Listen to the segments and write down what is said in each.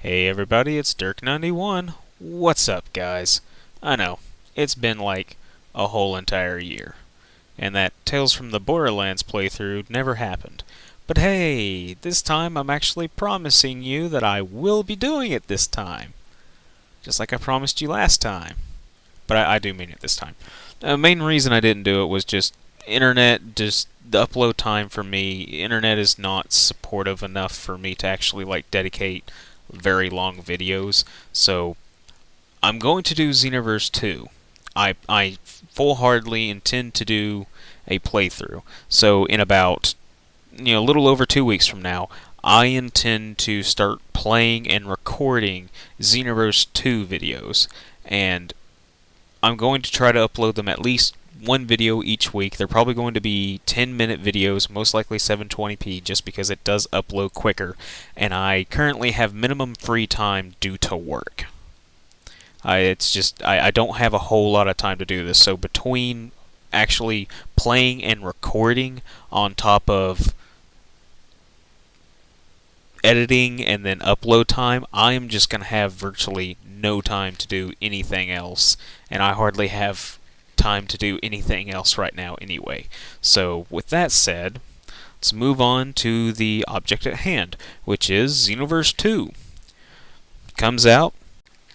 Hey everybody, it's DERK91. What's up, guys? I know, it's been like a whole entire year, and that Tales from the Borderlands playthrough never happened. But hey, this time I'm actually promising you that I will be doing it this time. Just like I promised you last time. But I do mean it this time. The main reason I didn't do it was just internet, just the upload time for me. Internet is not supportive enough for me to actually dedicate very long videos. So I'm going to do Xenoverse 2. I full-heartedly intend to do a playthrough. So in about a little over 2 weeks from now, I intend to start playing and recording Xenoverse 2 videos, and I'm going to try to upload them at least one video each week. They're probably going to be 10-minute videos, most likely 720p, just because it does upload quicker, and I currently have minimum free time due to work. I don't have a whole lot of time to do this, so between actually playing and recording on top of editing and then upload time, I am just going to have virtually no time to do anything else, and I hardly have time to do anything else right now anyway. So with that said, let's move on to the object at hand, which is Xenoverse 2. Comes out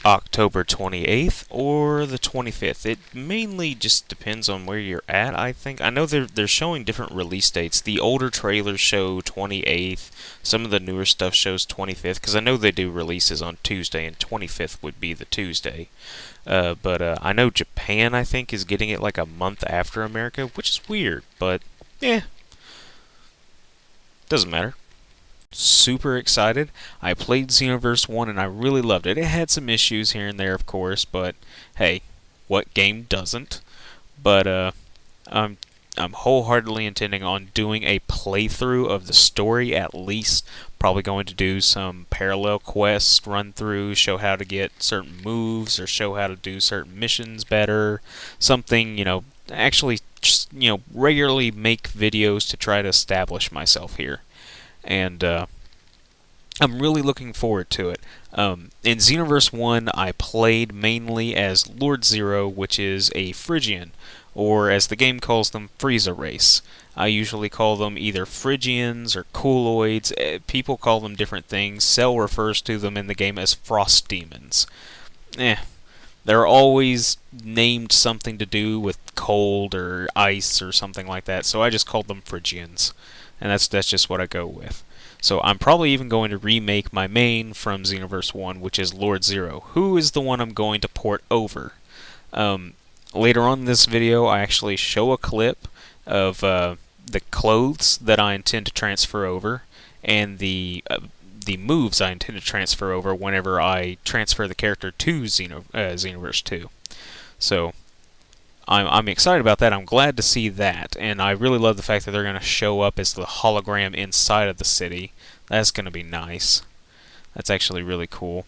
October 28th or the 25th. It mainly just depends on where you're at, I think. I know they're showing different release dates. The older trailers show 28th. Some of the newer stuff shows 25th, because I know they do releases on Tuesday, and 25th would be the Tuesday. But I know Japan, I think, is getting it like a month after America, which is weird, but doesn't matter. Super excited. I played Xenoverse 1 and I really loved it. It had some issues here and there, of course, but hey, what game doesn't? But I'm wholeheartedly intending on doing a playthrough of the story at least. Probably going to do some parallel quests, run through, show how to get certain moves, or show how to do certain missions better. Something, actually just, regularly make videos to try to establish myself here. And I'm really looking forward to it. In Xenoverse 1, I played mainly as Lord Zero, which is a Phrygian, or as the game calls them, Frieza race. I usually call them either Phrygians or Cooloids. People call them different things. Cell refers to them in the game as Frost Demons. They're always named something to do with cold or ice or something like that, so I just called them Phrygians. And that's just what I go with. So I'm probably even going to remake my main from Xenoverse 1, which is Lord Zero, who is the one I'm going to port over. Later on in this video, I actually show a clip of the clothes that I intend to transfer over, and the moves I intend to transfer over whenever I transfer the character to Xenoverse 2. So I'm excited about that. I'm glad to see that, and I really love the fact that they're going to show up as the hologram inside of the city. That's going to be nice. That's actually really cool.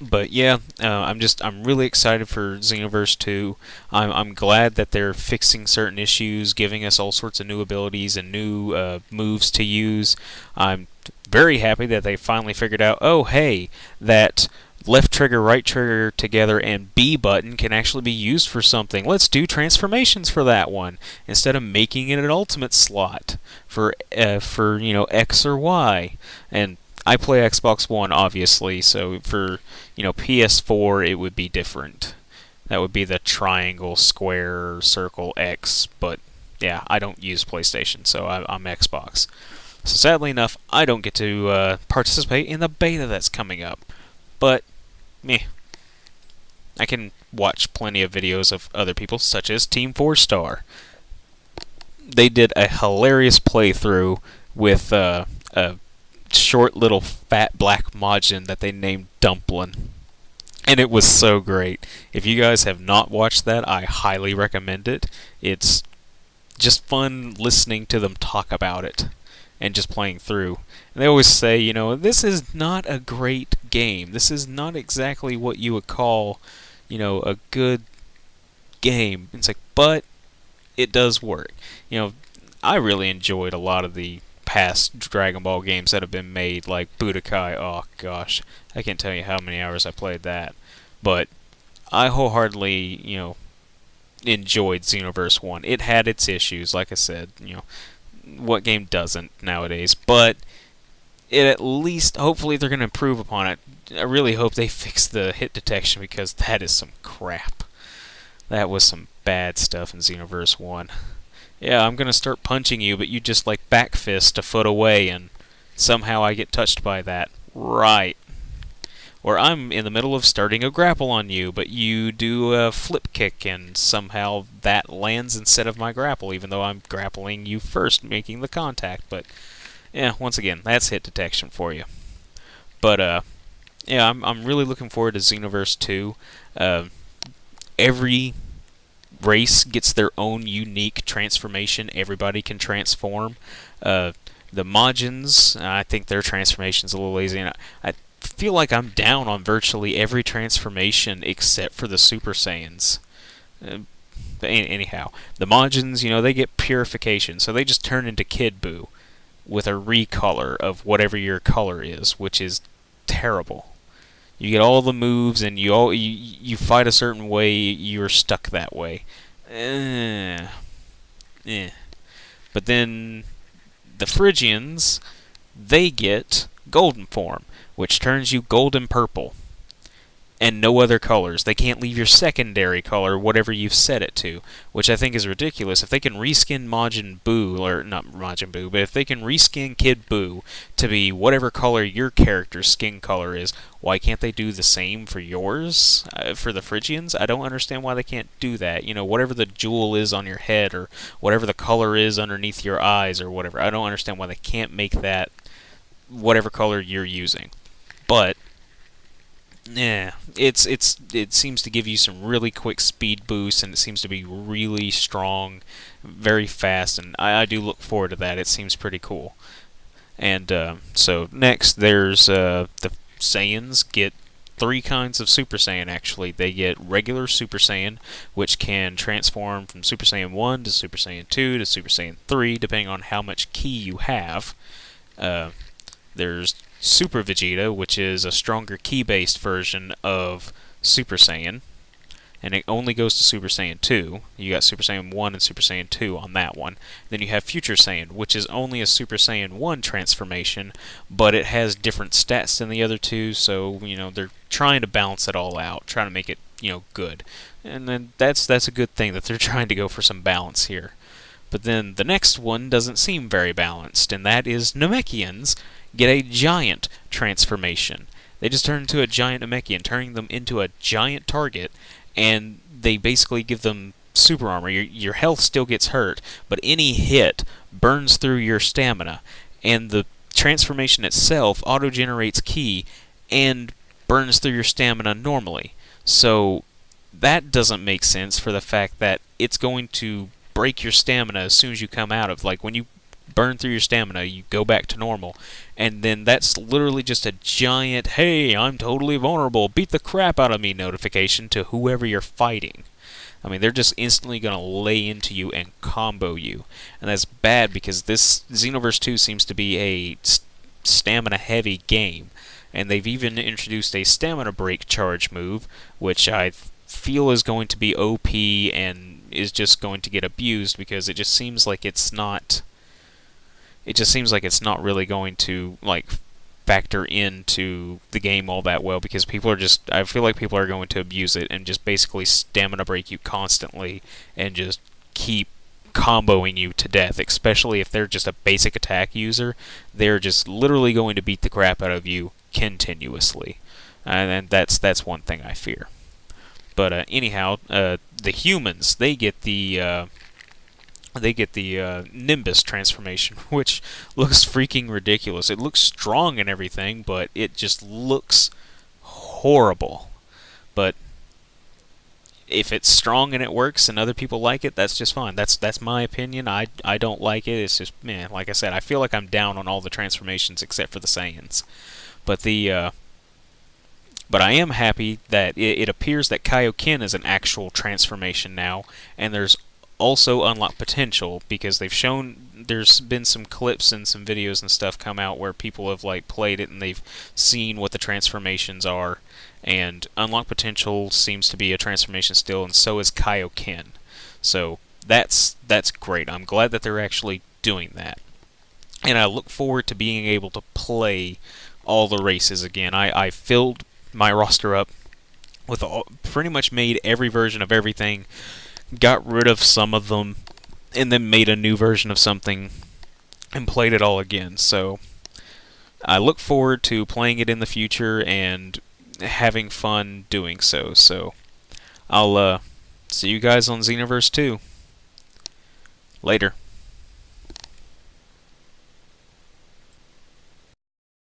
But yeah, I'm really excited for Xenoverse 2. I'm glad that they're fixing certain issues, giving us all sorts of new abilities and new moves to use. I'm very happy that they finally figured out, oh hey, that left trigger, right trigger together, and B button can actually be used for something. Let's do transformations for that one instead of making it an ultimate slot for X or Y. And I play Xbox One, obviously, so for PS4 it would be different. That would be the triangle, square, circle, X. But yeah, I don't use PlayStation, so I'm Xbox. So sadly enough, I don't get to participate in the beta that's coming up. But I can watch plenty of videos of other people, such as Team 4 Star. They did a hilarious playthrough with a short little fat black Majin that they named Dumplin'. And it was so great. If you guys have not watched that, I highly recommend it. It's just fun listening to them talk about it and just playing through. And they always say, this is not a great game. This is not exactly what you would call, a good game. It's like, but it does work. I really enjoyed a lot of the past Dragon Ball games that have been made, like Budokai. Oh gosh, I can't tell you how many hours I played that. But I wholeheartedly, enjoyed Xenoverse 1. It had its issues, like I said, what game doesn't nowadays, but it at least, hopefully they're going to improve upon it. I really hope they fix the hit detection, because that is some crap. That was some bad stuff in Xenoverse 1. Yeah, I'm going to start punching you, but you just like back fist a foot away, and somehow I get touched by that. Right. Or I'm in the middle of starting a grapple on you, but you do a flip kick, and somehow that lands instead of my grapple, even though I'm grappling you first, making the contact. But, yeah, once again, that's hit detection for you. But, yeah, I'm really looking forward to Xenoverse 2. Every race gets their own unique transformation. Everybody can transform. The Majins, I think their transformation's a little lazy, and I feel like I'm down on virtually every transformation except for the Super Saiyans. Anyhow, the Majins, they get purification, so they just turn into Kid Buu with a recolor of whatever your color is, which is terrible. You get all the moves, and you fight a certain way, you're stuck that way. But then the Phrygians, they get golden form, which turns you golden purple, and no other colors. They can't leave your secondary color, whatever you've set it to, which I think is ridiculous. If they can reskin Majin Buu, or not Majin Buu, but if they can reskin Kid Buu to be whatever color your character's skin color is, why can't they do the same for yours, for the Phrygians? I don't understand why they can't do that. Whatever the jewel is on your head, or whatever the color is underneath your eyes, or whatever. I don't understand why they can't make that whatever color you're using. But yeah, it seems to give you some really quick speed boosts, and it seems to be really strong, very fast, and I do look forward to that. It seems pretty cool. And so next, there's the Saiyans get 3 kinds of Super Saiyan, actually. They get regular Super Saiyan, which can transform from Super Saiyan 1 to Super Saiyan 2 to Super Saiyan 3, depending on how much ki you have. There's Super Vegeta, which is a stronger ki-based version of Super Saiyan, and it only goes to Super Saiyan 2. You got Super Saiyan 1 and Super Saiyan 2 on that one. Then you have Future Saiyan, which is only a Super Saiyan 1 transformation, but it has different stats than the other two, so, they're trying to balance it all out, trying to make it, good. And then that's a good thing, that they're trying to go for some balance here. But then the next one doesn't seem very balanced, and that is Namekians get a giant transformation. They just turn into a giant Namekian, turning them into a giant target, and they basically give them super armor. Your health still gets hurt, but any hit burns through your stamina, and the transformation itself auto-generates ki and burns through your stamina normally. So that doesn't make sense, for the fact that it's going to break your stamina as soon as you come out of, like, when you burn through your stamina, you go back to normal, and then that's literally just a giant, hey, I'm totally vulnerable, beat the crap out of me notification to whoever you're fighting. I mean, they're just instantly going to lay into you and combo you, and that's bad, because this Xenoverse 2 seems to be a stamina-heavy game, and they've even introduced a stamina break charge move, which I feel is going to be OP and is just going to get abused, because it just seems like it's not really going to, like, factor into the game all that well, because I feel like people are going to abuse it and just basically stamina break you constantly and just keep comboing you to death, especially if they're just a basic attack user. They're just literally going to beat the crap out of you continuously, and that's one thing I fear. But anyhow, the humans, they get the Nimbus transformation, which looks freaking ridiculous. It looks strong and everything, but it just looks horrible. But if it's strong and it works and other people like it, that's just fine. That's my opinion. I don't like it. It's just, man, like I said, I feel like I'm down on all the transformations except for the Saiyans. But I am happy that it appears that Kaioken is an actual transformation now, and there's also unlock potential, because they've shown, there's been some clips and some videos and stuff come out where people have like played it and they've seen what the transformations are, and unlock potential seems to be a transformation still, and so is Kaioken. So that's great. I'm glad that they're actually doing that, and I look forward to being able to play all the races again. I filled my roster up with pretty much made every version of everything, got rid of some of them, and then made a new version of something and played it all again. So I look forward to playing it in the future and having fun doing so. So I'll see you guys on Xenoverse 2. Later.